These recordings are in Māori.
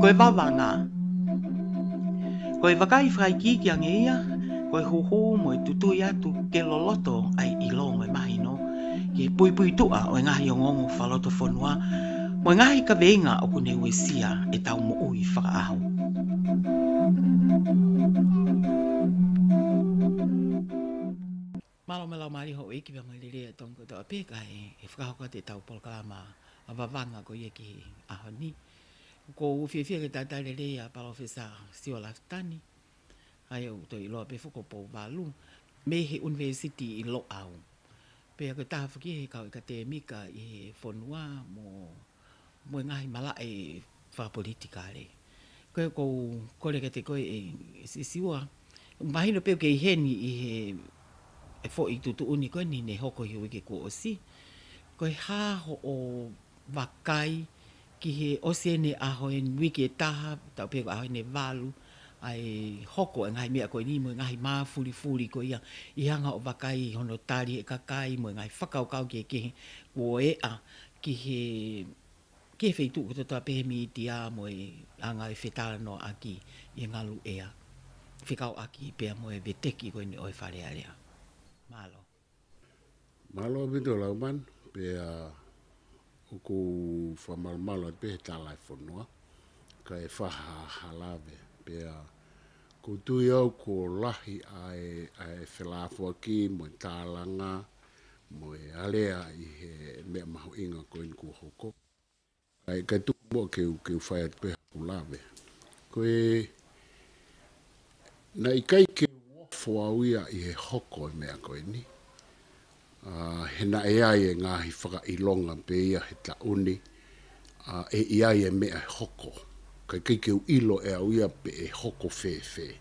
Koe wawanga. Koe wakai FAKAIKIIKI angeia. Koe hoho mo tutu atu ke loloto ai ilo mo mahino. Ke pui tua o ngahi o ngongo whaloto whanua. Mo ngahi ka veinga o kune uesia e tau mo ui whakaahu. Malo me lau mari ho iki wa malire tonga to apeka e whakahoka te tau polkalama a wawanga ko ie ki ahoni. Ko uwhiwhia ke tātare rea palofesa Siua LAFITANI. Ai au to ilo pe fuko po walu. Me he university i lo au. Pe ke taha whaki he kau i ka te mika i he whanua mo ngahi mala e whapolitika re. Koe kou kore ke te koe e Siua. Mahino peo ke i heni i he e fo i tutu uni koe ni ne hoko hiu ke ko osi. Koe haho o wakai ki he osi ene aho e wiki e taha, tau peko aho ene walu, ai hoko e ngai mea koe ni mo ngai maa furi koe ia. I hanga o wakai hono tari e kakai mo ngai whakaukau ki e kehe ko e a ki he wheitu ko toa pehe mi iti a mo e anga e whetara no aki i ngalu ea. Whakauhaki pea mo e veteki koe ni oi whare area. Malo. Malo vido lauman pea uku whamalmalo e pehe tālai whanua. Ka e whaha halave pea ko tui au ko lahi ai whelafua ki mo e tālanga mo e ALEA i he mea mahu inga ko in ko hoko. Kai tuku mo ke whai at pehe kulave. Koe na ikai ke wafua i he hoko e mea koe ni. Hena e ai e ngahi whakailonga pe ia he tauni. E iai e mea hoko. Kai ke ilo e au ia pe e hoko whewhe.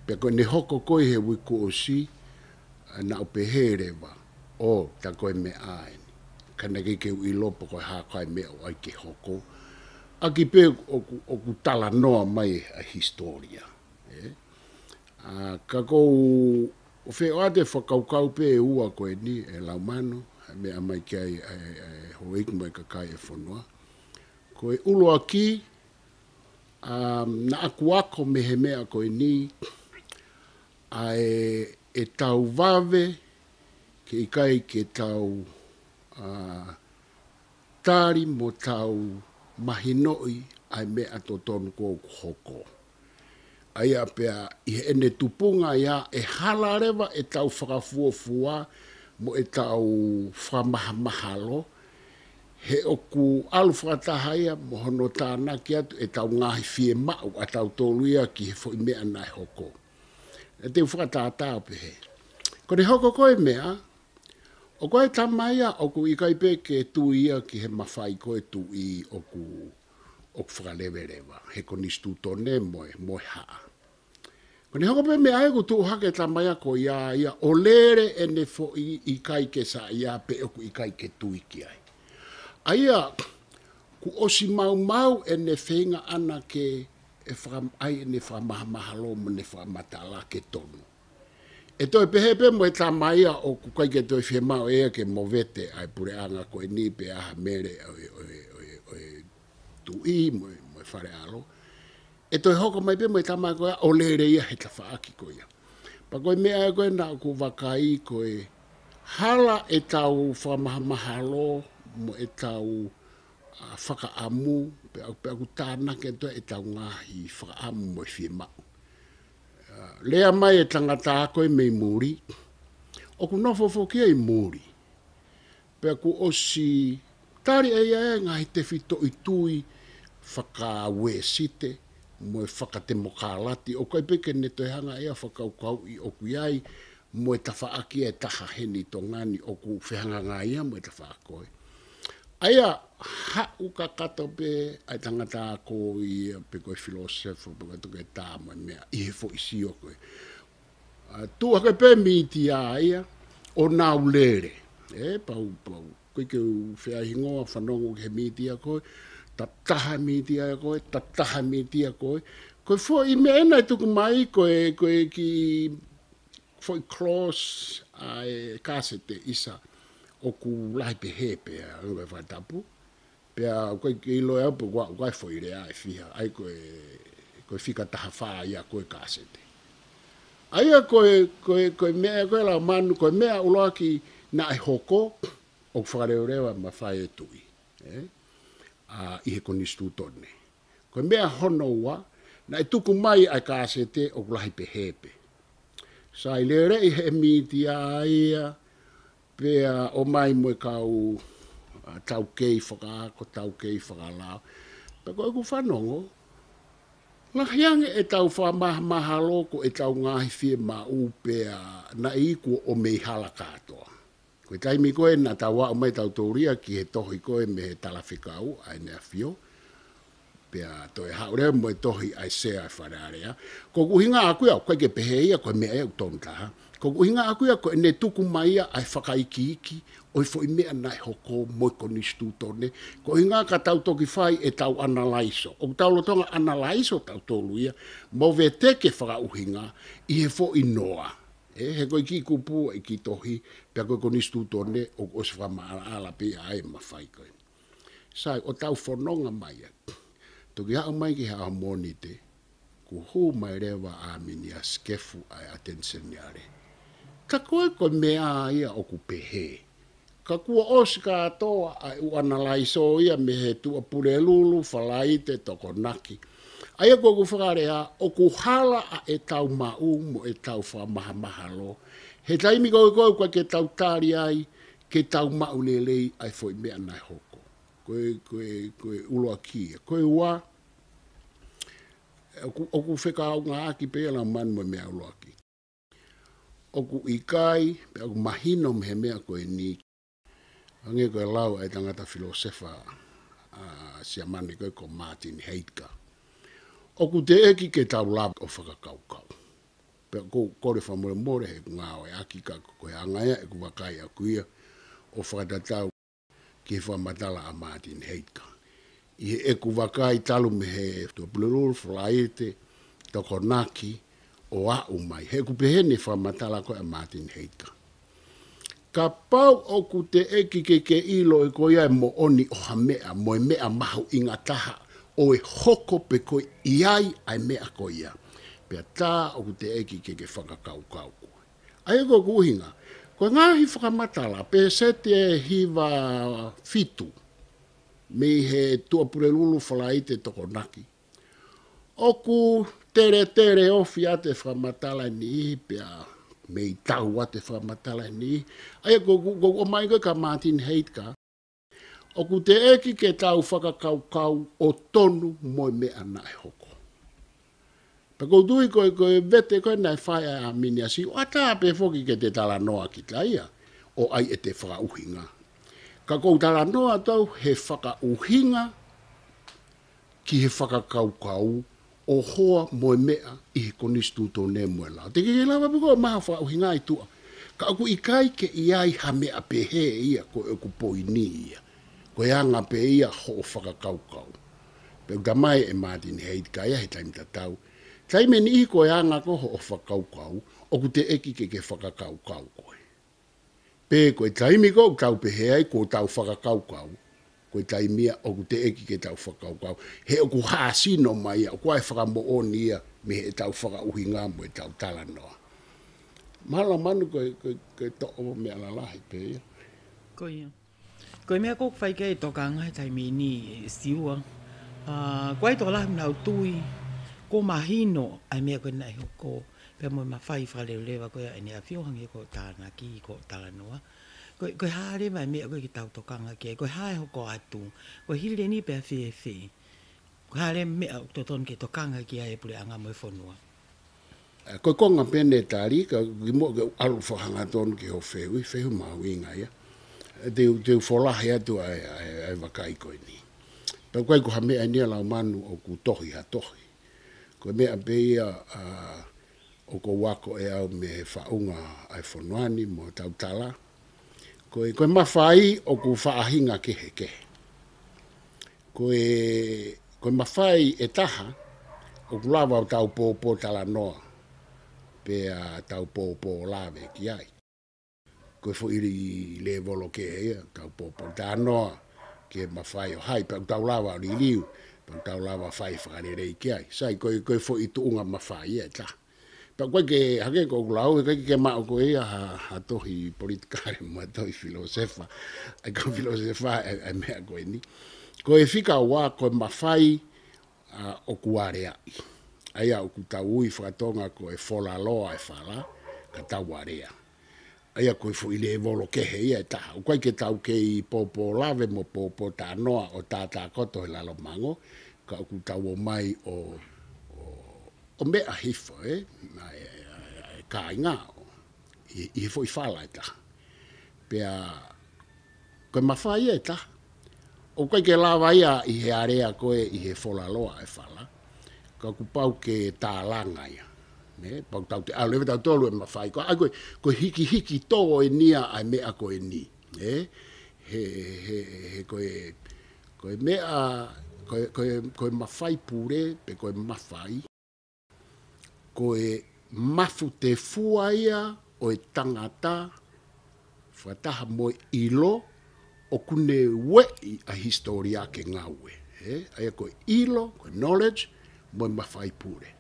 Pe koe ne hoko koe he wiku o si. Na upe he rewa. O ta koe me ai. Kana ke ilo po koe hakai mea o ai ke hoko. Aki pe oku tala noa mai a historia. Ka kou o wheo ate whakaukau pe e ua koe ni e laumano, mea mai ki ai hoik mai kakai e whanua. Koe UALU'I, na aku ako me he mea koe ni, e tau vave, ke ikai ke tau tari mo tau mahinoi ai mea to tonu kou hoko. Aia pea i ene tupunga ia e hala rewa e tau whakafuafua mo e tau whamahalo. He oku alu whakatahaia mo hono tānaki atu e tau ngahi fie mau a tau tōluia ki he fo i mea nai hoko. E te whakatātau pehe. Ko ne hoko koe mea, o koe tamaia oku i kaipe ke tu ia ki he MAFAI koe tu i oku whakalewe rewa. He konistu tone moe haa. Kone hoko pe me ai ko tu hake tamaya ko ia o lere ene fo i kai ke sa ia pe oku i kai ke tui ki ai. Aia ku osi mau ene whenga ana ke e ai ene whamahalo mo ne whamatala ke tonu. E toi pehe pe mo e tamaya o ku kai ke toi whemau ea ke movete ai pure anga ko e ni pe aha mere o tui mo e whare alo. E toi hoko mai pe mo e tamai koea o lere ia he ta whaaki koea. Pa koe mea e koe na ku wakai koe hala e tau whamahalo mo e tau whakaamu pe aku tānake toi e tau ngahi whakaamu mo e whie mau. Lea mai e tangata koe mei muri. O ku nofo kia i muri. Pe aku osi tari e ngahi te whito i tui whakawe site. Mo e whakatemokalati, o kai peke ne toi hanga ea whakaukau i oku iai, mo e tawhaaki e taha heni to ngani oku whihanga ngā ia mo e tawhaakoe. Aia, hau ka kato pe, ai tangata ko i pe koe filosofo, pe koe toke tā mo e mea, i he fo isi o koe. Tu hake pe miti a ia, o nau lere, pau, koe ke whea hingoa whanongo ke miti a koe, tataha miti a koe, tataha miti a koe. Koe fo i me ena tuku mai koe ki fo i cross ai kasete isa o ku lahi pe hepe a ngwe vai Tapou. Pea koe ki ilo e apu koe foi rea e fiha. Ai koe fika taha whaa ia koe kasete. Aia koe mea koe la manu, koe mea uloaki na ai hoko o whakareorewa mawhai e tui. Ihe konistu tone. Koe mea hono ua, na e tuku mai ai kasete o kulahi pehepe. Sai lere i he miti a ia, pea o mai moe kau tau kei whakaako, tau kei whakalao. Pea koe ku whanongo, ngahiange e tau whamaha loko e tau ngahi fie mau pea na iku o mei hala katoa. Koe taimi koe na tau wao mai tau tauria ki he tohi koe me he talawhikau ai nea fio. Pea toi haure mo tohi ai se ai whararea. Ko uhinga aku ia, koe ke peheia, koe mea e utontaha. Ko uhinga aku ia, koe ne tuku mai ai FAKAIKIIKI, oi foi mea nai hoko moi konistu tone. Ko uhinga ka tau toki whai e tau analaiso. O tau lotonga analaiso tau tolu ia, mo ve teke whakauhinga i he fo inoa. He koe ki kupu e ki tohi, pea koe konistu tone, o os whamaala pe ai mawhai koe. Sai, o tau whanonga mai ai. Toki hao mai ki hao monite, ku hu mai rewa a mini a skefu ai atenseniare. Ka koe koe mea ia o ku pehe. Ka kua oska atoa ai uanalaiso ia me he tua purelulu, falaite, toko naki. Aia koe ku whakarea, o ku hala a e tau mau mo e tau whamaha lo. He taimi koe ke tau tari ai, ke tau mau lelei ai foi mea nai hoko. Koe UALU'I, koe ua, oku FAKA'UHINGA pe la man mo mea UALU'I. Oku ikai, pe oku mahino me mea koe ni. Ange koe lau ai tangata filosofa sia mani koe ko Martin Heidegger. Oku te eki ke tau lab o whakakaukau. Pe kore whamore he Ngaue'Aki ka koe angaia e ku wakai aku ia o whakatatau ki whamatala a Martin Heidegger. I he eku wakai talu me he tuapulururu, falaite, toko naki, o au mai. He ku pehene whamatala koe a Martin Heidegger. Ka pau oku te eki ke ilo e koe ai mo oni o ha mea, mo e mea mahu inga taha, o e hoko pe koe iai ai mea koe ia. Pea tā oku te eki ke whakakaukau koe. Ai koe kuhinga, koe ngahi whakamatala, pe sete hiva fitu, me he tuapurelulu falaite toko naki. Oku tere ofi ate whakamatala ni pea me i tau ate whakamatala ni. Ai o mai koe ka Martin Heidegger, oku te eki ke tau whakakaukau o tonu moi mea nai hoko. Pako tui koe vete koe nai whai a miniasi, o ata pe foki ke te tala noa ki taia, o ai e te whakauhinga. Ka kou tala noa tau he whakauhinga ki he whakakaukau o hoa moe mea i he konistu tō ne moe lau. Te keke lawa piko maha whakauhinga i tua. Ka aku ikai ke iai ha mea pehe ia koe oku poini ia. Koe anga pe ia ho whakakaukau. Pe utamai e Martin Heidegger ia he taimi tatau. Taime ni koe anga ko ho whakaukau, oku te eki ke whakakaukau koe. Pe koe taimi ko tau pehe ai ko tau whakakaukau, koe taimia oku te eki ke tau whakaukau. He oku haasino mai au koe whakamo oni ia me he tau whakauhinga mo e tau tala noa. Mahala manu koe to'o me alalahi pe ia. Koe ia. Koe mea kok whai kei toka ngai taimi ni Siua. Koe to lahi mnau tui, ko mahino ai mea koe nai hoko. Pea mo mawhai whaleulewa koe ai nea whiohangi ko tāna ki ko tala noa. Koe haere mai mea koe ki tau tokanga kia. Koe hae hoko atu. Koe hile ni pea whi. Koe haere mea toton ke tokanga kia e pule anga mo e whonua. Koe konga pene tari, ka gimo ke alu whahanga tonu ki ho whehu mahu inga ia. Te wholahi atu ai wakai koe ni. Pea koe ko ha mea nia lau manu o ku tohi ha tohi. Koe mea pe ia o ko wako e au me whaunga ai whonuani mo tau tala. Koe mawhai o ku whaahinga KEHEKEHE. Koe mawhai e taha o ku lawa o tau pōpō tala noa. Pea tau pōpō lawe ki ai. Koe fo iri le volo ke ia tau pōpō tala noa. ke mafai o hai pa tau lava o liu pa tau lava fai whakarerei ki ai sai koe fo i tuunga mafai e ta pa koe ke hake ko lau ke ma ko ia ha tohi politikare ma tohi filosofa ai ko filosofa ai mea koe ni koe fika wa koe mafai o kuarea ai au kutaui whakatonga koe FOLALOA e FALA KATAU ALEA ai koe fo i le volo kehe ia ta o koe ke tau ke i popo lave mo popo ta noa o tata koto i lalo mango ka ku tau mai o mea hifo ka inga i fo i fala ta pea koe mawhai e ta o koe ke lava ia i he area koe i he FOLALOA e FALA ka ku pau ke tā langa ia ne pau tau te au lewe tau tolu e mawhai ko hiki tō e nia ai mea koe ni he koe mea koe mawhai pure pe koe mawhai koe mafu te fua ia o e tangata whataha mo ilo o kune wei a historia ke ngaue ai koe ilo koe knowledge mo mawhai pure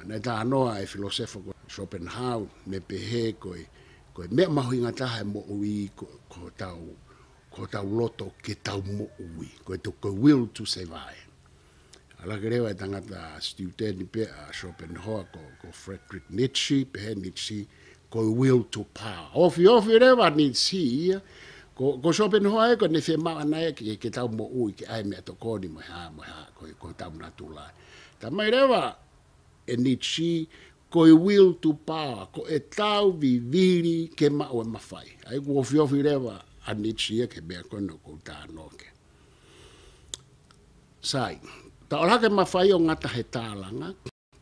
na ta anoa e filosofo ko Schopenhauer me pehe koe mea mahuinga taha mo ui ko tau loto ke tau mo ui koe will to survive ala ke rewa tangata student pe a Schopenhauer ko Friedrich Nietzsche pehe Nietzsche koe will to power ofi rewa Nietzsche ko Schopenhauer ko ne fe ma ana ke tau mo ui ke ai me to koni mo ha ko tau natula ta mai rewa e Nietzsche koe will to power ko e tau viviri ke ma o mafai ai ko ofi rewa a Nietzsche ke bea kono ko ta noke sai ta ola ke mafai o ngata he tālanga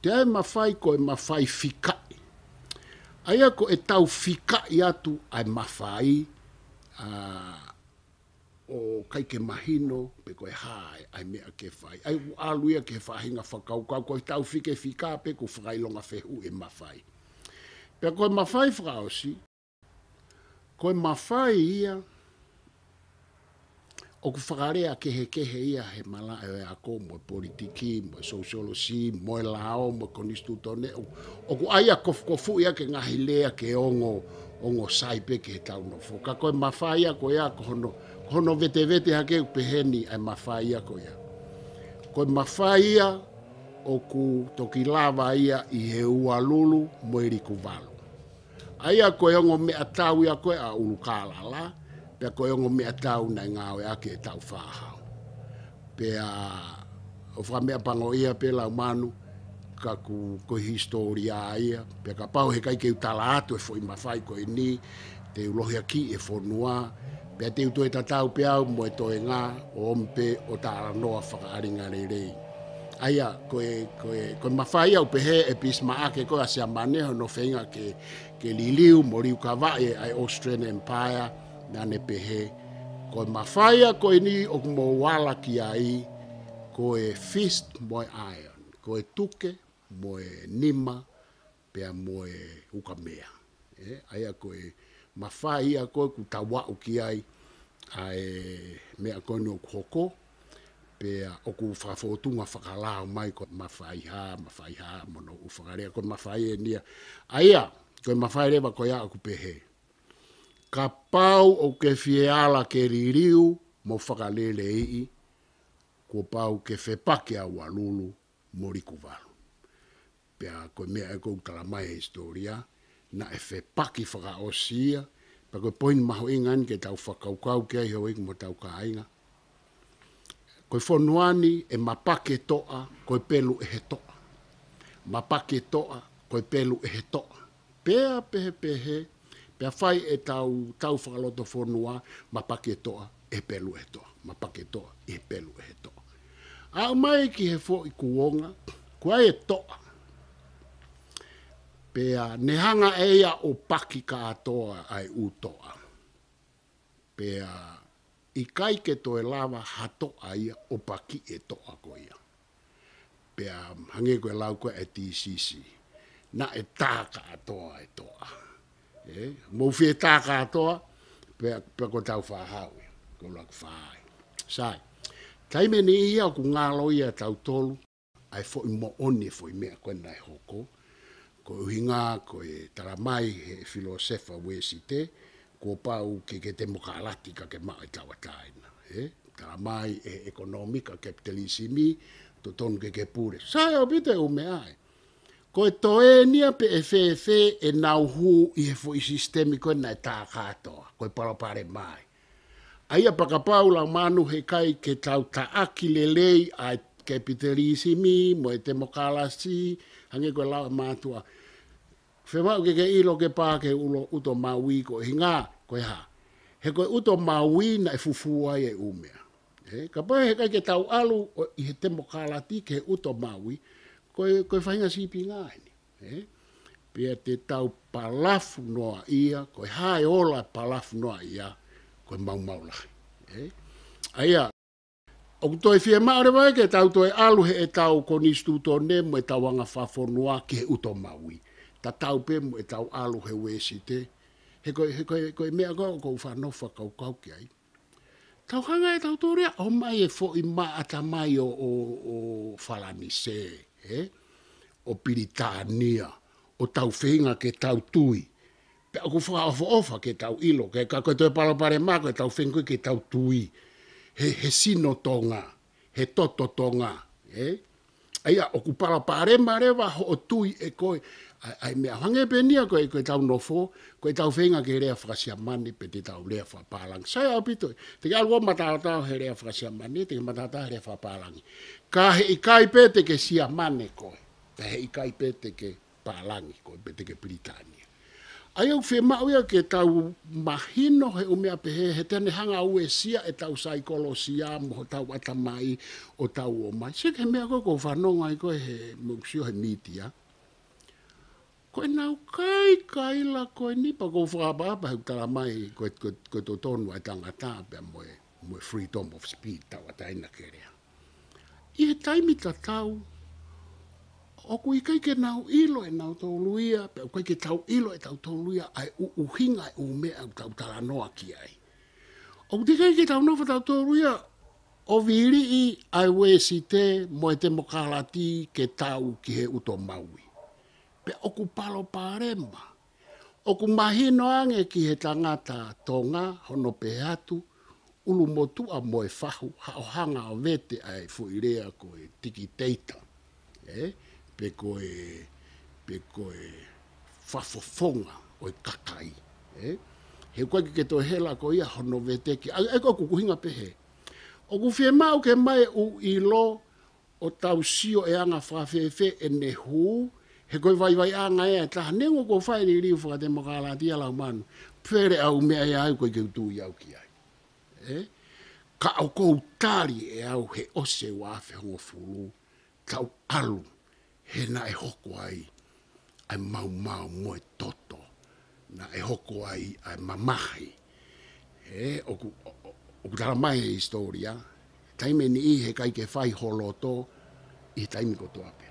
te ai mafai ko e mafai fikai ai ko e tau fikai atu ai mafai o kai ke mahino pe koe hae ai mea ke fai ai UALULU ke whahinga whakaukau koe tau fika pe ko whakailonga whehu e mawhai pe koe mawhai whakaosi koe mawhai ia o ku whakarea kehekehe ia he mala e ako mo politiki mo sociology mo lao mo konistutone o ku aia kofu ia ke ngahi lea ke ongo saipe ke tau no foka koe mawhai ia koe ia hono vete hake upeheni ai mawhai ia koe ia koe mawhai ia o ku toki lava ia i he UALULU mo i LIKUVALU aia koe ongo mea tau ia koe a ulukalala pe koe ongo mea tau na Ngaue'Aki e tau whahau pe o whamea pango ia pe lau manu ka ko historia ia pe ka pau he kai ke utala atu e foi mawhai koe ni te ulohiaki e whonua pe te uto e tatau pe au mo e toe ngā o ompe o tāra noa whakaaringa rei aia koe mawhai au pehe e pisma ake koe a sea maneho no whenga ke liliu mo riu kawai ai Austrian Empire nane pehe koe mawhai koe ni o mo wala ki ai koe fist mo iron koe tuke mo nima pe mo ukamea aia koe mawhai koe ku tawa ki ai mea koe no Hoko pe o ku whafotunga whakalao mai ko mawhai ha mono u whakarea koe mawhai e nia aia koe mawhai rewa koe a ku pehe ka pau o ke fiala ke ririu mo whakalele ii ko pau ke FEPAKI a UALULU mo LIKUVALU pea koe mea e kou talamai historia na e FEPAKI whakaosia pa koe poin maho ingan ke tau whakaukau ke ai hoik mo tau kainga koe whonuani e mapake toa koe pelu e he toa mapake toa koe pelu e he toa pea pehe pea whai e tau whakaloto whonua mapake toa e pelu e toa mapake toa e pelu e he toa a mai ki he fo i kuonga kua e toa pea nehanga eia o paki ka atoa ai utoa pea i kai ke toe lava hatoa ia o paki e toa ko ia pea hange koe lau koe e TCC na e taka atoa e toa mo fie taka atoa pea ko tau whahau ko ko lak fai. Sai. Taime ni ia ku ngalo ia tau tolu, ai fo I mo oni fo I mea koe nai hoko, ko uhinga ko e taramai he filosefa wesite, ko pau ke demokralati ka ke mai tawataina. Taramai e ekonomika kapitalisimi, to ton ke pure. Sai o bite o me ai. Ko e toe nia pe e fe e nau hu I he fo I sistemi koe nai tā katoa, ko e parapare mai. Aia pakapau la manu he kai ke tau taaki lelei ai kapitalisimi, mo e demokralasi, hange koe lau mātua. Whemau ke ilo ke pā ke ulo uto maui ko hinga koe ha. He koe uto maui na e fufua e umea. Ka pai he kai ke tau alu I he demokralati ke uto maui, koe whainga sipi ngāini. Pia te tau palafu noa ia, koe hae ola palafu noa ia, koe maulahi. Aia, o toi fie maore vai ke tau toi alu he e tau konistu tone mo e tau anga whafonua ke he uto maui. Ta tau pe mo e tau alu he wesite. He koe mea ko whanofa kau ki ai. Tau hanga e tau torea, o mai e fo I maata mai o falani se. O Piritania, o tau whenga ke tau tui. Pe aku whaofa ke tau ilo, ke koe toi palapare mako e tau whenga ke tau tui. He sino tonga, he toto tonga. Aia, o ku palapare marewa ho o tui e koe. Ai mea hange penia koe tau nofo, koe tau whenga ke rea whakasia mani pe te tau rea whapalangi. Sai au pito, te ka alua matatau he rea whakasia mani, te ka matatau he rea whapalangi. Ka he ikai pe te ke sia mane koe. Ka he ikai pe te ke palangi koe, pe te ke Britania. Ai au whemau ia ke tau mahino he umea pehe, he tene hanga ue sia e tau saikolosia, mo tau atamai o tau o mai. Sik he mea koe ko whanonga I koe he muksio he mitia. Koe nau kai la koe nipa ko whakapapa heu tala mai koe to tonu ai tangata pia moe freedom of speech tau ataina kerea. I he taimi ta tau, o kui kai ke nau ilo e nau tau luia, pe o kai ke tau ilo e tau tau luia, ai uhinga e umea au tau tala noa ki ai. O kui kai ke tau nofa tau tau luia, o viri I ai wesite mo e demokralati ke tau ki he uto maui. Pe o ku palo parema, o ku mahino ange ki he tangata tonga, hono pehatu, ulu motua mo e whahu, haohanga o vete ai fuirea ko e tiki teita. Pe koe whafofonga o e kakai. He koe ke to hela ko ia hono veteki. E koe kukuhinga pehe. O ku fie mau ke mai u ilo o tau sio e anga whawhewhe e ne hu. He koe vai anga e taha. Nengo ko whai ni riu whakademokalati ala manu. Pere au mea e au koe ke utu i au ki ai. Ka au kou tari e au he ose wafe hongo fulu. Tau alu. He na e hoko ai mau mo e toto. Na e hoko ai mamahi. O tala mai e historia. Taime ni I he kai ke whai holoto I taime ko toape.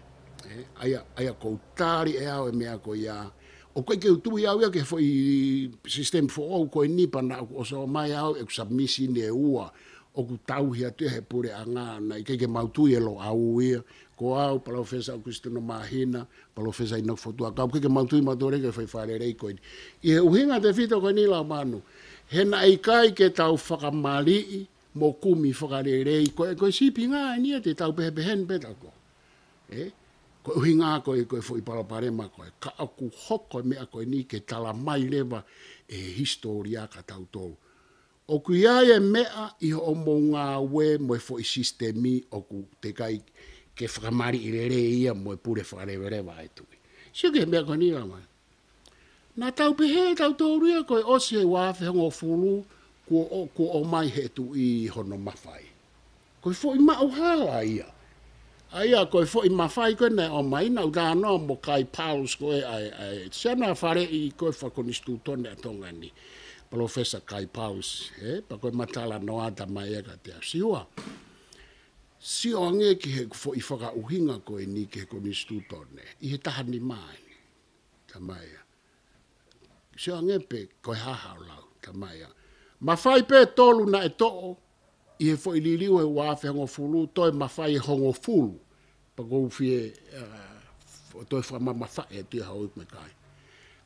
Aia kou tari e au e mea ko ia. O koe ke utui au ia ke foi system fo au koe nipa na o so mai au e submisi ne ua. O ku tauhi atu he pure anga na I ke mautui e lo au ia. Ko au palofesa Kristino Mahina, palofesa ina fotua kau ke mautui matore ke foi fare rei koe. I he uhinga te fito koe ni la manu. He na I kai ke tau whakamali'i mo kumi whakarerei koe sipi ngā nia te tau pehepehen peta ko. Koe uhinga koe foi paraparema koe. Ka aku hoko mea koe ni ke tala mai lewa e historia ka tau tau. O ku ia e mea I o mo ngā we mo e foi sistemi o ku te kai ke whakamari I rere ia mo e pure whakarewerewa e tui. Sio ke mea koe ni rama. Nā tau pehe tau tōria koe osi e wāwhi hongo fulu ko o mai he tu I hono MAFAI. Koe foi mau hala ia. Aia koe foi MAFAI koe nei o mai na udano mo kai paus koe ai sena whare I koe whakonistu tone a tonga ni. Professor Kai Paus, pa koe matala noata mai eka te a Siua. Siua nge ki he fo I whakauhinga koe ni ki he konistu tone. I he tahani mai, tamaia. Siua nge pe koe hahau lau, tamaia. Mafai pe tolu na e to'o, i he fo ililiu he wafe hango fulu, toi mafai hongo fulu. Pako ufie, toi whama mafai e tia hau me kai.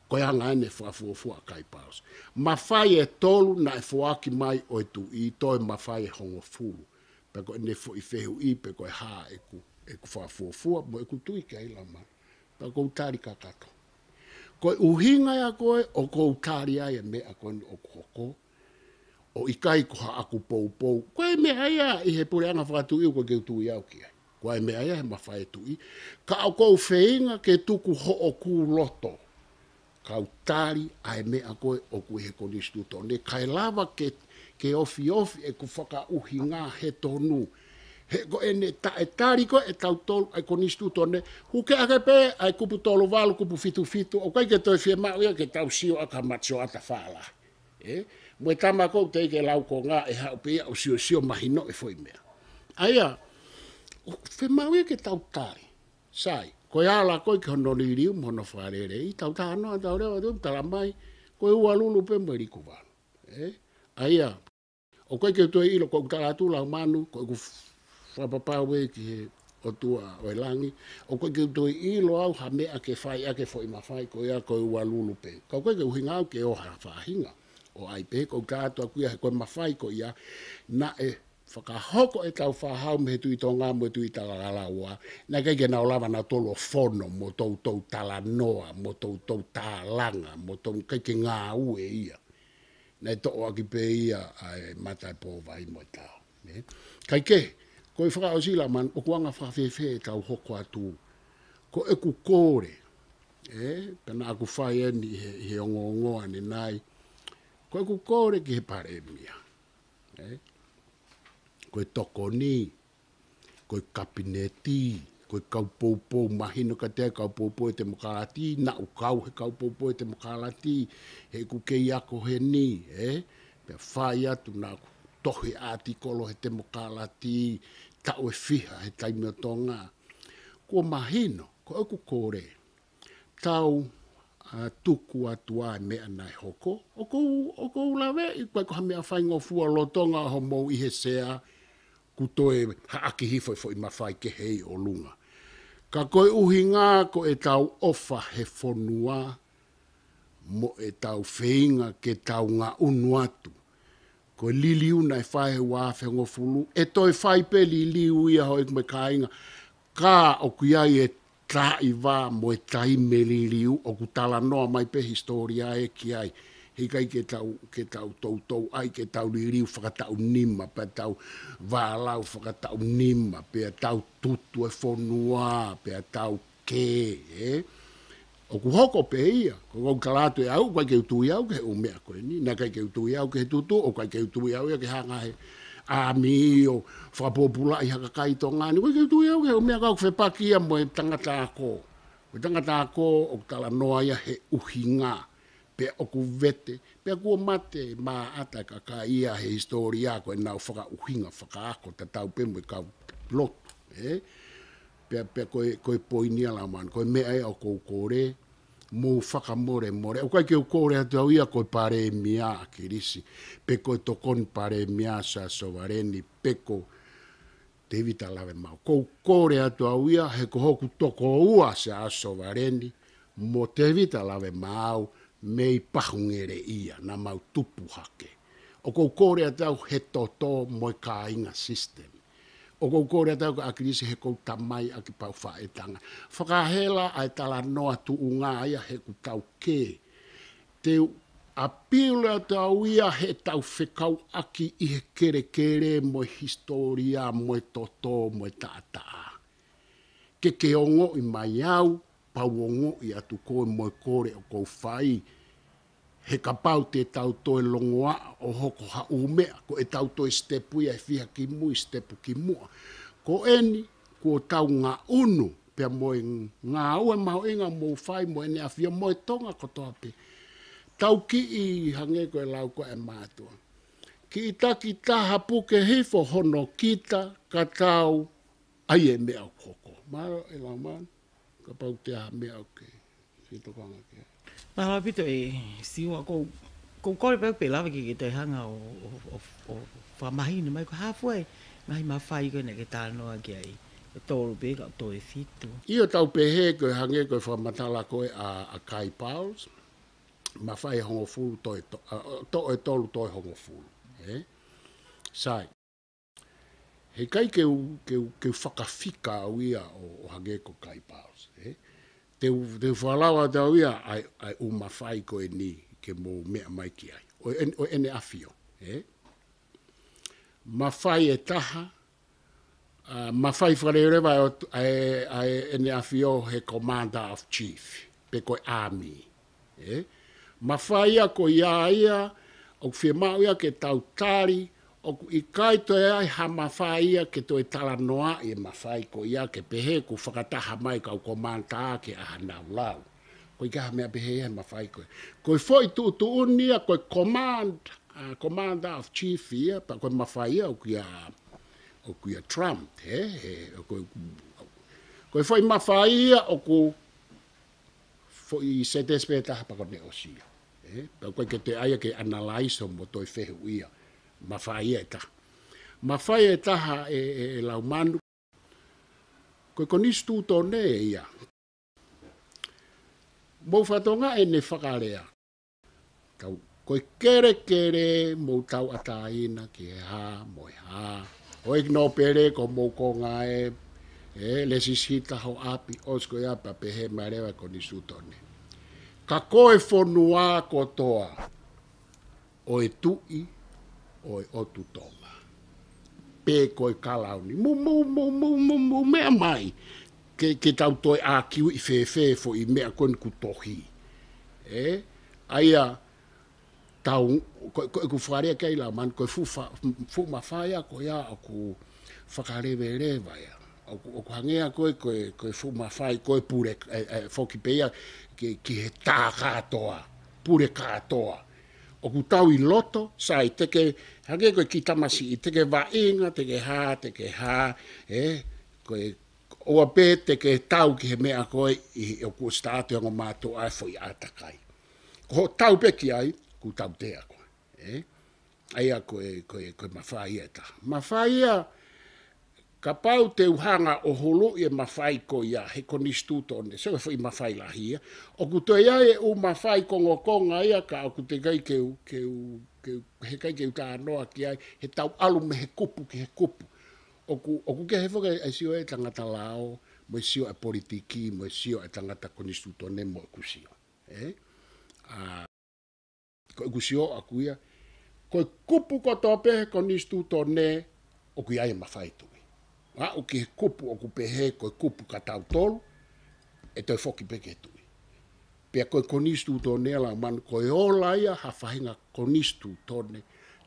Koe hanga ene whafuafua kai paus. Mafai e tolu na e fuaki mai o tu i toi mafai hongo fulu. Pako ene fo i fehu i pe koe haa eku whafuafua, mo eku tui kia ilama. Pako utari kakato. Koe uhinga ya koe, o ko utari ai e mea koe o koko. O ikai ko ha aku pou. Koe mea ia i he pureanga whakatu iu koe keu tui au kia. Koe mea ia he mawhae tui. Ka au kou wheinga ke tuku ho o ku loto. Ka utari ai mea koe o ku he konistu tone. Kai lava ke ofi e ku whakauhinga he tonu. He ko ene e tari ko e tau tolu ai konistu tone. Huke ake pe ai kupu tolu walu kupu fitu. O kai ke toi fie mau ia ke tau Siua ka matso ata FALA. Mwe tama kou te ike lau ko ngā e hau pia o sio mahino e foi mea. Aia, fe mau ia ke tau tari. Sai, koe ala koe ke hono li riu mono wharere i tau tānoa tau rewa tu tala mai koe UALULU pe mwe LIKUVALU. Aia, o koe ke toi ilo koe utala tu lau manu koe ku whapapau e ki he OTUA o langi. O koe ke toi ilo au ha mea ke whai ake foi mawhai koe a koe UALULU pe. Koe ke uhinga au ke oha whahinga. O ai pe ko tātua kuia he koe mawhai ko ia na e whakahoko e tau whahau me he tui tonga mo tui talalaua na kei ke nao lava na tolo fono mo tau tala noa mo tau tālanga mo tau kei ke ngā ue ia na e to'o aki pe ia ai matai po vai mo tau kai ke koe whakaosila man o kuanga whawhewhe e tau hoko atu ko e ku kore pena aku whai eni he ongo ni nai koe ku kore ki he paremia. Koe tokoni, koe kapineti, koe kaupoupou mahino ka te kaupoupou e te mokalati, na ukau he kaupoupou e te mokalati, he ku kei ako he ni, Pea whai atu na tohe atikolo he te mokalati, tau e whiha he taimio tonga. Kua mahino, koe ku kore, tau tuku atua e mea nai hoko. O kou lawe, i koe koha mea whaingo fua lotonga ho mou i he sea, ku toe haaki hifo i mawhai KEHEKEHE o lunga. Ka koe uhinga ko e tau ofa he whonua, mo e tau wheinga ke tau ngā unu atu. Koe liliu nai whae wāwhe ngofulu, e toi whai pe liliu ia hoi kume kāinga, ka o kuiai e tā i wā mo e tai me liliu o ku tala noa mai pe historia e ki ai. Hikai ke tau tau ai ke tau liliu whakatau nima, pe tau wālau whakatau nima, pe tau tutu e whonua, pe tau ke, O ku hoko pe ia, ko kalatu e au, kai ke utui au ke umea koe ni, na kai ke utui au ke tutu, o kai ke utui au ke hanga he ami o whapopula i haka kai tonga ni, kai ke utui au ke umea kau FEPAKI ia mo e tangata ako. O tangata ako o tala noa ia he uhinga, pe o ku vete, pe kua mate ma ata kaka ia he historia ko e nau FAKA'UHINGA, whakaako, ta tau pe mo e kau lotu, pe koe poinia la man, koe mea e o kou kore, mo whakamore more. O kai ke o kore atu au ia koe pare mia a kirisi, pe koe tokon pare mia sa sovareni, pe ko te vita lawe mau. Kou kore atu au ia he ko hoku toko ua sa sovareni, mo te vita lawe mau, mei pahungere ia, na mau tupu hake. O kou kore atu au he toto mo ka inga system. O kou kore tau ka akirisi he kou tamai aki pau whaetanga. Whakahela ai tala noa tu unga ia he ku tau ke. Te apila tau ia he tau whekau aki i he kere mo historia, mo toto, mo taataa. Ke ongo i mai au, pau ongo i atu koe mo kore o kou whai. He kapau te tau toe longoa o hoko ha umea, ko e tau toe stepu ia e whiha ki mui, stepu ki mua. Ko eni, ko tau ngā unu, pia moe ngā ue maho inga mo whai, mo ene a whia moe tonga kotoa pe. Tau ki i hange koe lau ko e mātua. Ki i taki taha puke hifo hono kita, KATAU, ai e mea o hoko. Maro e lau man, kapau te aha mea o ke. Sito kanga ke. Pala pito e siua kou Ko kore pe lava ki te hanga o whamahi ni mai ko halfway. Ngai mawhai ko ne ke tānoa ki ai. E tōru pe ka tō e fitu. Io tau pehe koe hange koe whamatala koe a Kai Pauls. Mawhai hongo fulu to e tolu to e hongo fulu. Sai. He kai ke whakawhika au ia o hange ko Kai Pauls. Te whalawa tau ia ai mawhai koe ni ke mō mea mai ki ai. O ene awhio. Mawhai e taha. Mawhai wharerewa ai ene awhio he Commander of Chief. Pe koe Army. Mawhai a ko ia o whia mau ia ke tau tari. O i kai toe ai ha mawhai ia ke toe tala noa i mawhai ko ia ke pehe ku whakataha mai kau komanta ke aha nau lau. Koe kaha mea pehe ia mawhai koe. Koe foi Tutu unia koe Commander of Chief ia, pa koe mawhai ia o kuia Trump. Koe foi mawhai ia o ku foi setes petaha pa koe neosia. Pa koe ke te aia ke analyse mo toi whehu ia. Mawhai e taha. Mawhai e taha e lau manu. Koe konis tūtō ne ia. Mou whatonga e ne whakalea. Koe kere mou tau ataina ki e ha, mo e ha. Oe no pere ko mou konga lesisita ho api. Osko ia pa pehe marewa konis tūtō ne. Ka koe whonua kotoa. Oe tui. Oi otu tonga. Pe koe kalauni. Mu mea mai. Ke tau toi a kiwi i whewhe fo i mea koe ku tohi. Aia tau koe ku wharea kei la man koe fu mawhaia koe ia o ku whakarewe rewa ia. O ku hangea koe fu mawhai koe pure whoki peia ki he tā katoa. Pure katoa. O ku tau i loto, sai teke, hake koe ki tamasi i teke wainga, teke ha, koe oa pē teke tau ki he mea koe i o ku statu ango mātou ai fo i atakai. Ko tau peki ai, ku tau tea koe. Aia koe mawhai e ta. Mawhai ia, ka pau te uhanga o holo i e mawhai ko ia he konis tūtone, se fo i mawhai la hia. O ku toi ai e u mawhai konga ia ka o ku te kai he kai ke u tā noa ki ai, he tau alu me he kupu ki he kupu. O ku ke he whaka e sio e tangata lao, mo e sio e politiki, mo e sio e tangata konis tūtone mo e kusio. Ko e kusio a kuia, ko e kupu ko tope konis tūtone o ku ia e mawhai tu. O ki he kupu o ku pehe koe kupu katau tolu, e toi whoki peke tui. Pea koe konistu tōne ala man, koe ola ia ha whahinga konistu tōne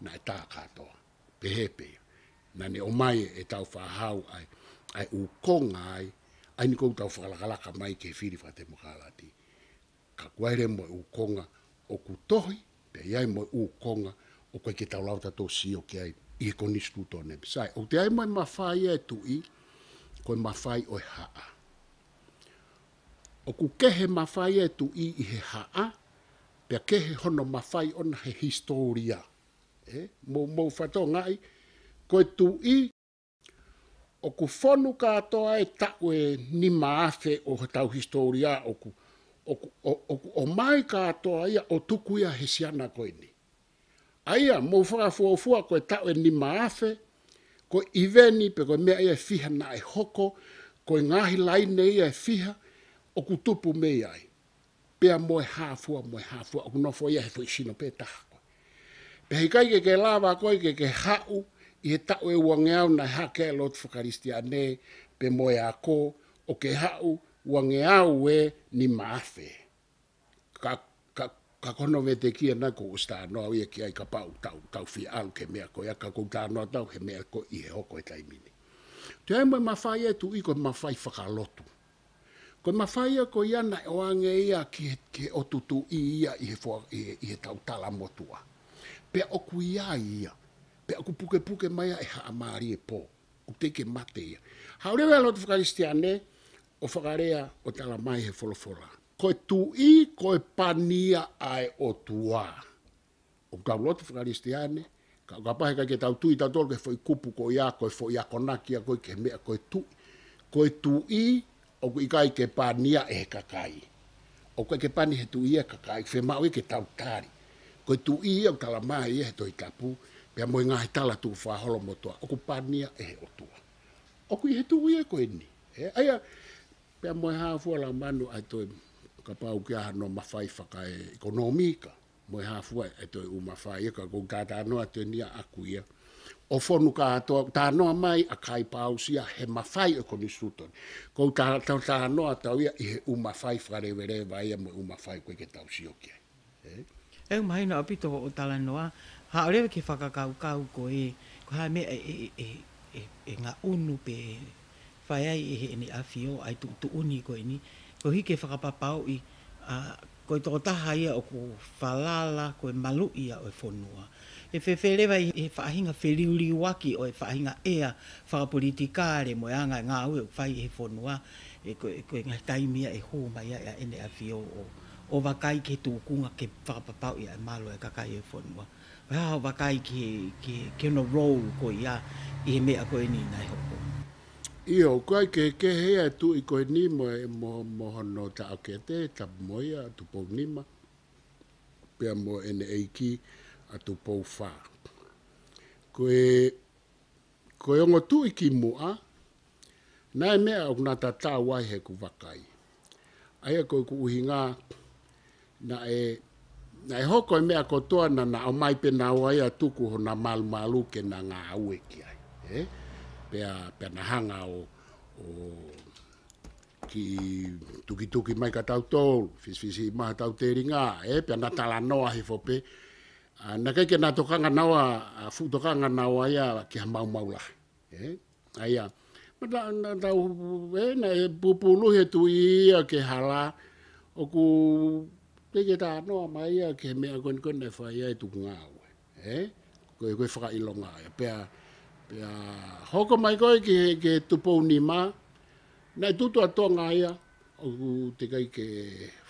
na e tā katoa. Pehe pea. Na ne o mai e tau whahau ai u konga ai ni kou tau whakalakalaka mai ke whiri whate mokalati. Ka kuaire mo u konga o ku tohi, pea iai mo u konga o koe ke tau lauta tō sio ke ai. I he konistu tōne bisai. O te ai mai mawhai e tui, koe mawhai o he haa. O ku kehe mawhai e tui i he haa, pia kehe hono mawhai ona he historia. Mou whatongai, koe tui, o ku whonu katoa e tau e ni maafe o he tau historia, o mai katoa ia o tuku ia he siana koe ni. Aia, mou whakafuafua koe tau e ni maafe, koe iveni pe koe mea ia fiha na e hoko, koe ngahi laine ia e fiha, o ku tupu mea ai. Pea moe hafua, o ku nofo ia he fo isino pe taha koe. Pe hei kai ke lava koe ke hau, i he tau e uangeau na hake e lotu whakaristiane, pe moe ako, o ke hau uangeau e ni maafe. Ka kono me te kia na ko usta noa ia ki ai ka pau tau fi alu ke mea ko ia ka kou tā noa tau he mea ko i he hoko e taimini. Te ai moi mawhai e tu i ko mawhai whakalotu. Ko mawhai e ko ia na oange ia ki o tutu i ia i he tau tala motua. Pea oku ia ia. Pea oku puke mai e haa maari e po. O teke mate ia. Haurewe alotu whakaristiane o whakarea o tala mai he wholofola. Koe tui, koe pania ai OTUA. o tau lotu whakaristiane, ka pahe ka ke tau tui tau tolu ke foi kupu ko ia, ko foi ia konakia, ko ke mea, ko tui, o ku ikai ke pania e kakai. O ke pani he tui e kakai, fe mau ke tau tari. Ko tui o tala mai e toi tapu, pia moi ngahi tala tu whaholo motoa, o ku pania e otua. O ku he tui e ko ni. Aia, pia moi hafua la manu ai toi kapau kia no mafai whakai ekonomika. Moi hafua ai toi umafai e ka kou tata noa te nia aku ia. O fonu katoa, tā noa mai a kai pausia he mafai e koni suton. Kou tā noa tau ia i he umafai wharewerewa ia mo umafai koe ke tau siokia. Eu mahina o pito o tala noa, ha orewa ke whakakau ko ha mea e ngā unu pe whai ai e he ni awhio ai tu uni ko ni, ko hike whakapapau i ko tō taha ia o ko FALA, ko MALU'I o e whonua. E whewherewa i he whaahinga whiriuriwaki o e whaahinga ea whakapolitikare mo anga ngā ue o whai he whonua, e ko ngā taimia e hō mai a ene awhio o wakai ke tūkunga ke whakapapau i a malo e kakai e whonua. Hao wakai ke no role ko ia i he mea ko e ni nai hoko. Io, koe KEHEKEHE e tu i koe ni mo hono ta akete, ta moia, tu pou nima, pia mo NGAAHI a tu pou wha. Koe ongo tu i ki mua, nai mea o nga tata wai he ku wakai. Aia koe ku uhinga, na e hoko e mea kotoa na o mai pe na wai a tuku ho na malu ke na Ngaue'Aki ai. Pea na hanga o ki tuki mai ka tau tolu, fisi maha tau te ringa, pea na tala noa he fope, na keke na tokanga nawa, fu tokanga nawa ia ki ha mau la. Aia, na tau, na e pupulu he tu ia ke hala, o ku peke ta noa mai ia ke mea kon e whai ia e tuku ngau. Koe whakailonga ia, pea hoko mai koe ke tupou nima, nei tutu a tonga ia, o te kai ke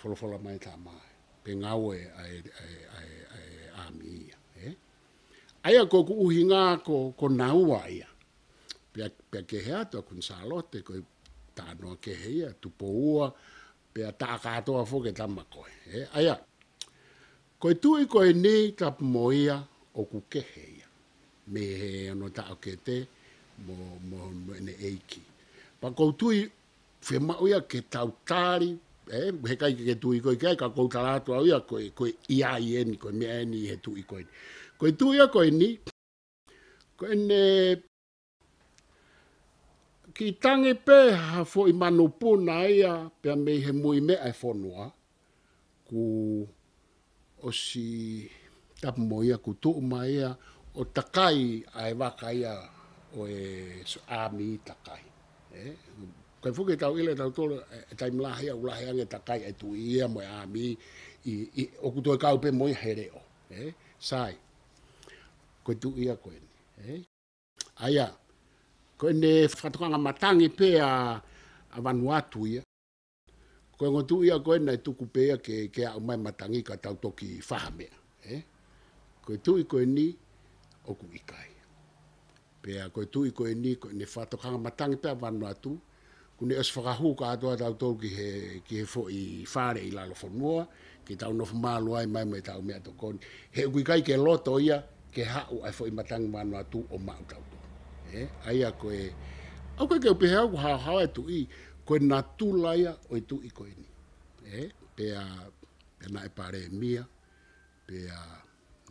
wholofola mai tā mai, pe ngaue ai ami ia. Aia ko ku uhinga ko naua ia, pea kehe atua kun salote, koe tā noa kehe ia, tupou ua, pea tā katoa foke tama koe. Aia, koe tui koe ni tapu mo ia o ku kehe ia. Me he ano ta akete mo NGAAHI. Pa kou tui whemau ia ke tau tari, he kai ke tui koe kai ka kou talatu au ia koe ia i eni, koe mea eni he tui koe ni. Koe tui ia koe ni, koe ne ki tangi pe ha fo i manupuna ia pia me he mui mea e whonua, ku o si tapu mo ia ku tuu mai ia, o takai ai waka ia o e ami takai. Koe fuke tau ile tau tolo e taimlahi au lahi ange takai e tu ia mo e ami o kutoe kaupe mo i hereo. Sai, koe tu ia koe ni. Aia, koe ne whatukanga matangi pe a Vanuatu ia. Koe ngotu ia koe nei tuku pe ia ke au mai matangi ka tau toki whahamea. Koe tu i koe ni, o ku ikai. Pea koe tui koe ni, koe ne whatokanga matangi pea Vanuatu, kune os whakahu ka atoa tau tau ki he fo i whare i lalo whanua, ki tau nofu MALU'I mai tau mea tokoni. He uku ikai ke loto ia, ke hau ai fo i matangi Vanuatu o mau tau tau. Aia koe, au koe ke upehe au hao e tui, koe natula ia o i tui koe ni. Pea na e pare mia, pea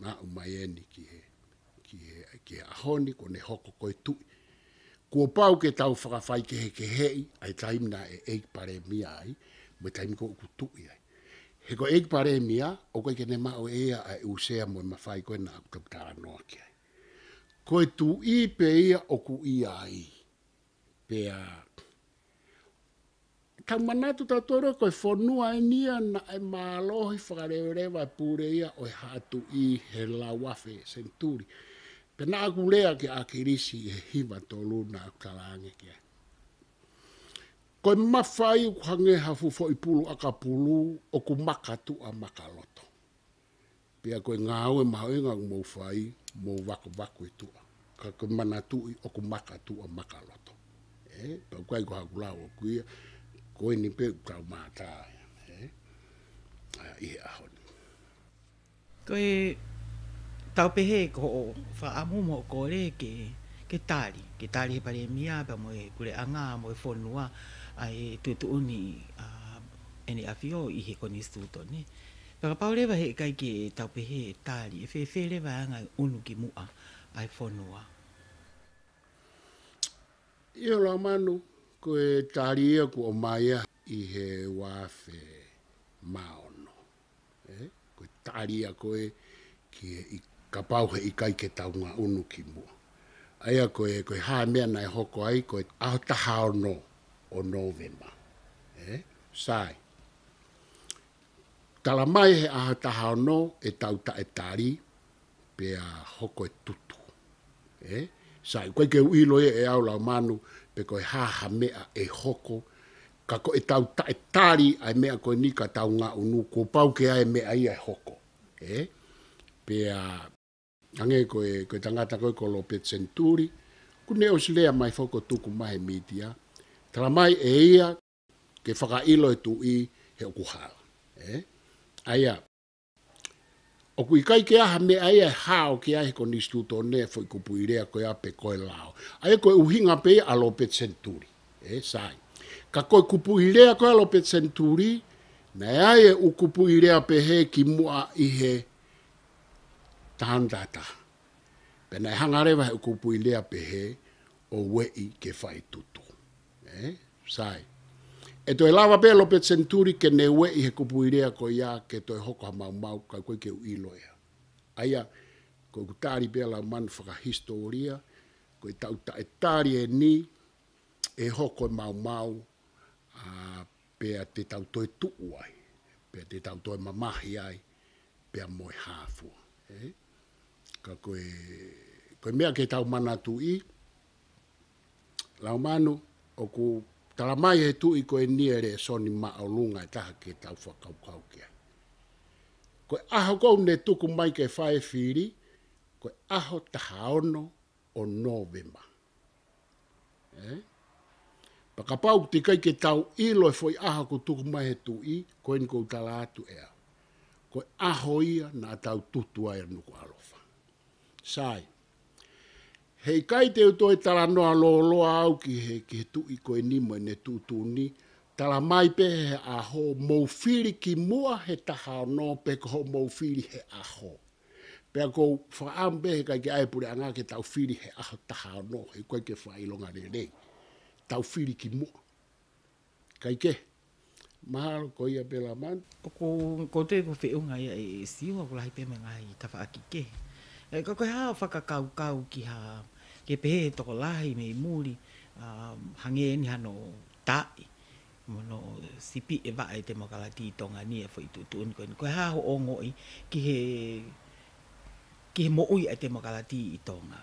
na umayeni ki ahoni ko ne hoko koe tui. Kua pau ke tau whakawhai KEHEKEHE ai taimna e pare mia ai, mo taimi ko uku tui ai. He ko pare mia, o koe ke ne mao ea ai usea mo mafai koe na aku tau tāra noa ki ai. Koe tui pe ia o ku ia ai. Pea tau manatu tau toro koe whonua e nia na e mālohi whakarewerewa e pūre ia o hatu i he Lopeti Senituli. Pena aku lea ke akirisi e hiva tolu na kalange kia. Koe mafai uhange hafu fo i pulu akapulu o ku makatu a makaloto. Pea koe ngāue mahoenga MAFAI mo wako tua. Ka koe manatui o ku maka tua makaloto. Pa koe ko hakulau o kuia, koe ni pe tau mātai. Ihe ahoni. Koe tau pehe ko whaamu mo kore ke tari. Ke tari he pare mia pa mo e kure anga mo e whonua ai tutu uni ene awhio i he koni stuto ne. Paka paurewa he kai ke tau pehe tari. E whewherewa anga unu ki mua ai whonua. Ia la manu, koe tari ia ku o maia i he wawhe maono. Koe tari ia koe ki i kapau he i kai ke taunga unu ki mua. Aia koe haa mea nai hoko ai, koe aho taha ono o Novemba. Sai. Tala mai he aho taha ono e tau ta e tari, pea hoko e tutu. Sai, koe ke uilo e au lau manu, pe koe haha mea e hoko, ka koe tau ta e tari ai mea koe ni ka tau ngā unu, ko pau ke ai mea ia e hoko. Pea, ange koe tangata koe ko Lopeti Senituli, kune o silea mai foko tuku mahe mitia, tala mai e ia, ke whakailo e tu i he okuhala. Aia, o kui kai ke aha me ai e hao ke ai ko nistuto ne foi Kupu'I Lea koe ape koe lao. Ai koe uhinga pe a Lopeti Senituli. Sai. Ka koe Kupu'I Lea koe a Lopeti Senituli, na ai e u Kupu'I Lea pe he ki mua i he tahandata. Pena e hangarewa he u Kupu'I Lea pe he o wei ke whai tutu. Sai. E toi lava pe Lopeti Senituli ke ne wei he Kupu'I Lea ko ia ke toi hoko ha mau ka koe ke uilo ea. Aia, koe kutari pe la man whakahistoria, koe tau ta e tari e ni, e hoko mau, pea te tau toi tuu ai, pea te tau toi mamahi ai, pea moe hafu. Ka koe mea ke tau manatu i, lau manu, o ku tala mai he tui koe niere soni maolunga e taha ke tau whakaukau kia. Koe aho kou ne tuku mai ke whae whiri, koe aho tahaono o Novemba. Pakapau te kai ke tau ilo e foi aho ko tuku mai he tui, koe ni kou tala atu ea. Koe aho ia na tau tutu ai NUKU'ALOFA. Sai. Hei kai te utoi tala noa loa au ki he tui koe ni mo ne tutu ni, tala mai pe he aho maufiri ki mua he taha no pe ko maufiri he aho. Pe ko whaambe he kai ke aipure anga ke tau whiri he aho taha no he koe ke whailonga re. Tau whiri ki mua. Kai ke? Mahalo ko ia pela man. Ko te ko whiunga ia e Siua ko lahi pe me ngai KEHEKEHE. Ko koe hao whakakau ki ha ke pehe toko lahi me i muri hange ni hano tai. Mono sipi e wa e te makalati tonga ni e fo i tutu ni koe hao o ngoi ki he mo'ui e te makalati i tonga.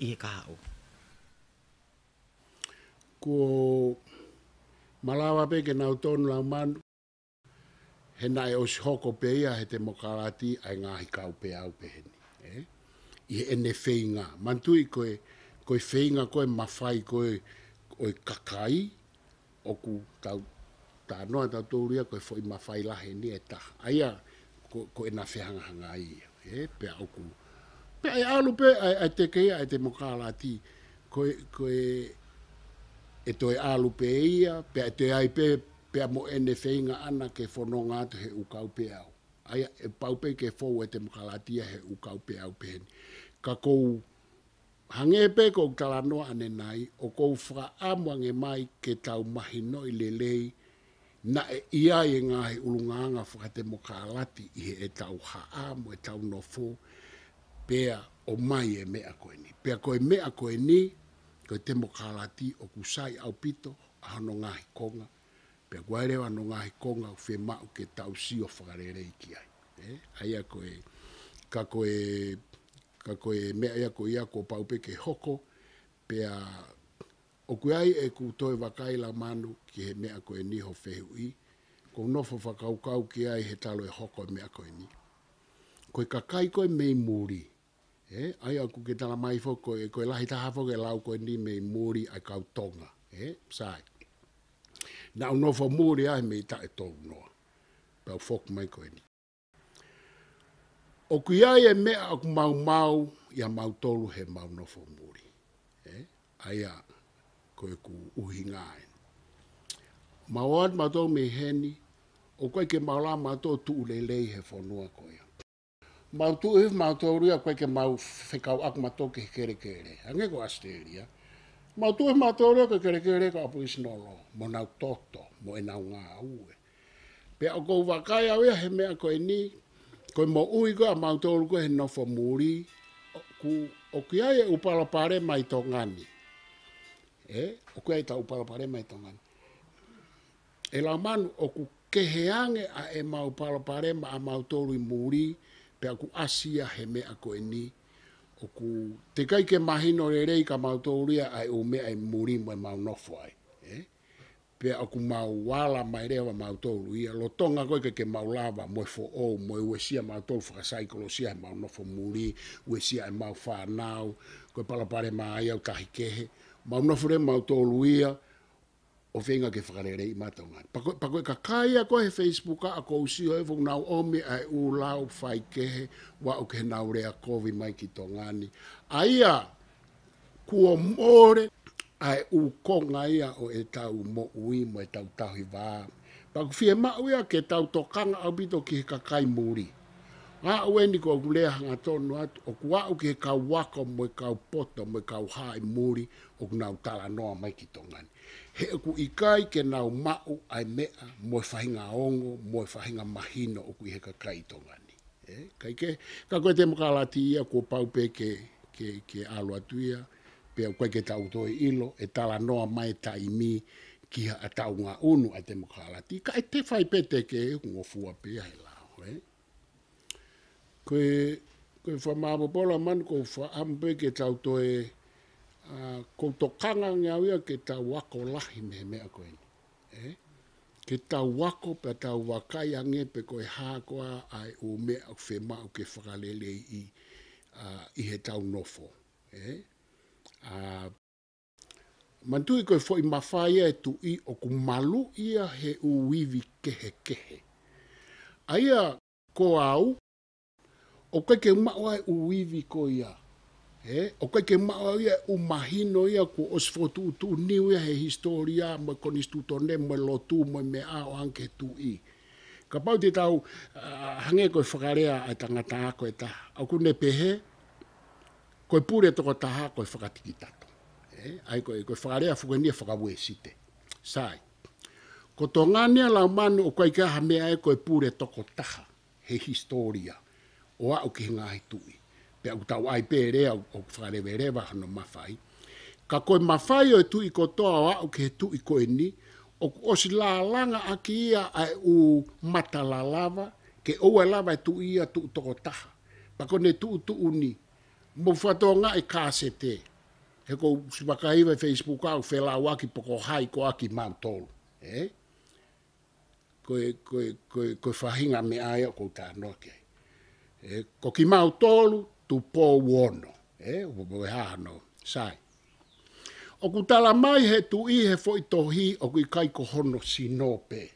I he kahau. Ko malawa pe ke nau tonu lau manu, he nai o si hoko pe ia he te makalati ai ngāhi kau pe au pe heni. I he ene wheinga. Mantui koe wheinga koe MAFAI koe kakai, oku tau noa tau tōria koe fo i MAFAI lahe ni e taha. Aia ko e na whehanga hanga ia. Pea oku. Pea e alu pe ai te keia ai te makalati. Koe e toi alu pe ia, pea e te ai pea mo ene wheinga ana ke whanonga atu he ukau pe au. Aia e paupe ke fōu e te makalatia he ukau pe au pe heni. Ka kou hangepe kou tala noa ane nai, o kou whaamuange mai ke tau mahi noi lelei, na e ia e ngahi ulungaanga whakate mokalati i he e tau haamu e tau nofo, pea o mai e mea koe ni. Pea koe mea koe ni, koe te mokalati o kusai au pito, ahano ngahi konga, pea guairewa no ngahi konga u whemau ke tau sio whakarerei ki ai. Aia koe, ka koe mea ia koe ia ko paupe ke hoko, pea o koe ai e ku toi wakai la manu ki he mea koe ni ho whehui, ko nofo whakaukau ki ai he talo e hoko mea koe ni. koe kakai koe mei muri. Ai aku ke tala mai fo koe lahi taha fo ke lau koe ni mei muri ai kau tonga. Sai. Na unofo muri ai mei ta e tau noa. Pau fok mai koe ni. O kuiai e mea aku mau ia mau tolu he mau nofo muri. Aia koe ku uhinga ai. Mauat mau tolu me heni, o koe ke maula mau tolu tu ulelei he whanua koe. Mau tu if mau tolu ria koe ke mau whekau aku mau tolu ke KEHEKEHE. Hange ko Australia. Mau tu if mau tolu ria koe KEHEKEHE ka apu isnolo. Mo nau toto, mo e nau ngā ue. Pea o kou wakai au ia he mea koe ni, koe mo ui koe a mau tolu koe he nofo muri, o kia e upala pare mai tongani. O kia e ta upala pare mai tongani. E la manu o ku keheange a e mau upala pare ma a mau tolu i muri, pea ku asia he mea koe ni, o ku te kai ke mahino re rei ka mau tolu ia ai o mea e muri mo e mau nofo ai. Pea aku mau wala mai rewa mau tolu ia lo tonga koe ke mau lava mo fo o mo uesia mau tolu whakasaikolosia mau nofo muri uesia e mau whanau koe palapare mai au KEHEKEHE mau nofo re mau tolu ia o whenga ke whakarere i matonga pa koe kakaia koe he Facebook a ko usio e fong nau omi ai u lau whaikehe wa o ke nau rea kovi mai ki tongani aia kua more ai u konga ia o e tau mo ui mo e tau tahi wā. Paku fie mau ia ke tau tokanga au bito ki he kakai muri. A ueni ko kulea hanga tonu atu, o kua u ki he kau wako mo e kau poto mo e kau hai muri o nau tala noa mai ki tongani. He ku ikai ke nau mau ai mea mo e whahinga ongo, mo e whahinga mahino o ku i he kakai tongani. Kai ke, ka koe te makalati ia ko paupe ke alo atu ia, pea koe ke tau toi ilo, e tala noa mai taimi ki a tau ngā unu a te mokalati. Ka e te whai pete ke e ngofua pea he lao. Koe whamapopola man ko whaampe ke tau toi ko tokanga ngau ia ke tau wako lahi me mea koe ni. Ke tau wako pe tau wakai ange pe koe hākoa ai o mea o whemau ke whakalele i he tau nofo. Mantui koe fo i MAFAI e tu i o ku MALU'I he uivi KEHEKEHE. Aia ko au, o koe ke maua e uivi ko ia. O koe ke maua ia umahino ia ko osfotu utu niu ia he historia mo konistu tone mo lotu mo mea o anke tu i. Ka pau te tau hange koe whakarea ai tangata ako e taha. Au kune pehe, koe pure toko taha koe whakatiki tato. Ai koe whakarea whukania whakawe site. Sai. Ko tongania lau manu o koe kaha mea e koe pure toko taha. He historia. O au ki ngāhi tui. Pea u tau ai pērea o whakarewe rewa hano MAFAI. Ka koe MAFAI o e tui ko toa o au ki he tui koe ni. O osi la langa aki ia ai u matalalawa. Ke oua lava e tui ia tu toko taha. Pa kone tu uni. Mo whatonga e kāsete. He ko sipakaiwa Facebook au FOLALOA poko hai ko aki mau tolu. Koe whahinga me aia ko tā noke. Ko ki mau tolu tu pō wono. Upo e hāno. Sai. O ku tala mai he tu i he fo i tohi o ku i kai ko hono sinope.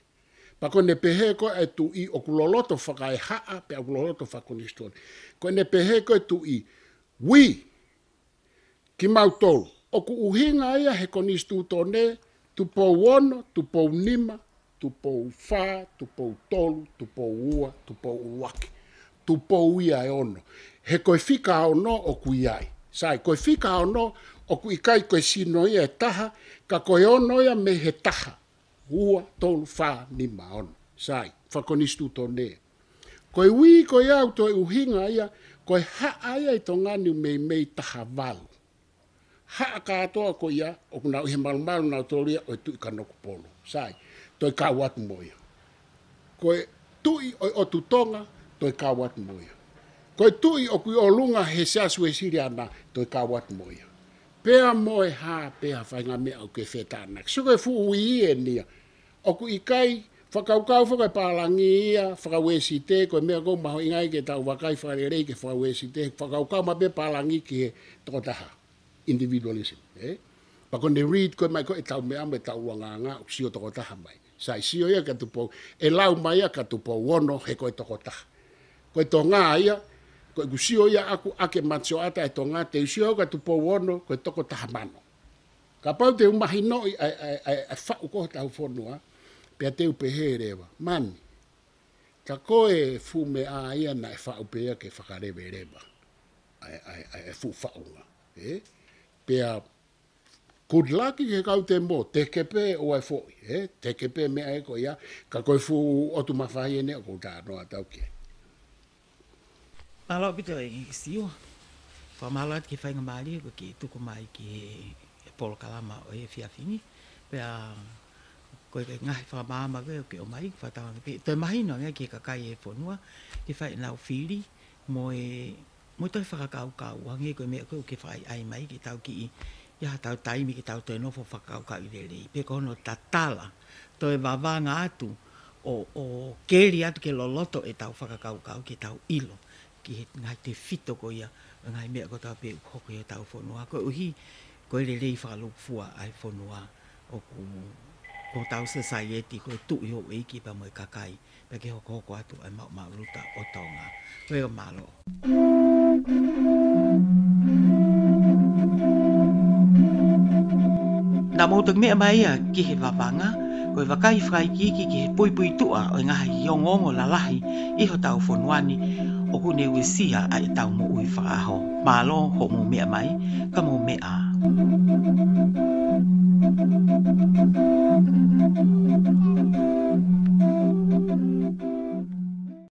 Pa ko ne pehe ko e tu i o ku loloto whakai haa pe o ku loloto whakonistori. Ko ne pehe ko e tu i wi ki mau tolu. O ku uhinga ia he konistu tone tu pō wono, tu pō nima, tu pō wha, tu pō tolu, tu pō ua, tu pō uaki. Tu pō ia e ono. He koe whika ono o ku iai. Sai, koe whika ono o ku ikai koe sino ia e taha, ka koe ono ia me he taha. Ua, tolu, wha, nima ono. Sai, whakonistu tone. Koe ui koe au toi uhinga ia, koe haa ia i tongani mei taha walu. Haa katoa ko ia, o kuna uhe malu nau toria o tui kanoku polo. Sai, toi kawat moia. Koe tui o tu tonga, toi kawat moia. Koe tui o kui o lunga he seasu e siriana, toi kawat moia. Pea moe haa, pea whainga mea o ke whetanak. So koe fu ui e nia, o kui ikai whakaukau whakaipalangi ia, whakawesi te, koe mea kou maho ingai ke tau wakai whakarerei ke whakawesi te, whakaukau mabe palangi ke tokotaha, individualism. Pakone read koe mai koe tau mea me tau wanganga, sio tokotaha mai. Sai sio ia ka tupo, e lau mai ia ka tupo wono he koe tokotaha. Koe tonga ia, koe kusio ia aku ake matso ata e tonga, te usio ka tupo wono koe tokotaha mano. Ka pau te umahino ai whau koe tau whonua, pia te upehe rewa. Mani, ka koe fu me a ia na e whau pea ke whakarewe rewa. Ai fu whaunga. Pia, good luck ke kau te mo, te kepe o ai foi. Te kepe mea e ko ia, ka koe fu otu mawhai ene o kou tā noa tau ke. Malo pito e Siua. Whamalo at ki whainga maari ko ki tuku mai ki polo kalama o e whiawhingi. Pea koe ke ngahi whamama koe ke o mai whatawa. Toi mahino ngā ki kakai e whonua. Ki whai nau whiri mo e mo toi whakakau wangi koe mea koe ke whai ai mai ki tau ki i. Ia tau taimi ki tau toi nofo whakakau i rerei. Pe kono tatala toi wawanga atu o keri atu ke loloto e tau whakakau ki tau ilo. Ki ngai te fito ko ia, ngai mea ko tau pe hoko ia tau whonua. Ko uhi, ko e rei whakalupua ai whonua o ko tau society, ko e tui ho eiki pa mo e kakai, pe ke hoko atu ai mau luta o tonga. Ko e o malo. Nā mōtuk mea mai a ki he wawanga, ko e wakai FAKAIKIIKI ki he pui tua o ngahi yongongo lalahi iho tau whonuani o kune uesia a e tau mo ui whaaho. Mālo ho mo mea mai, ka mo mea.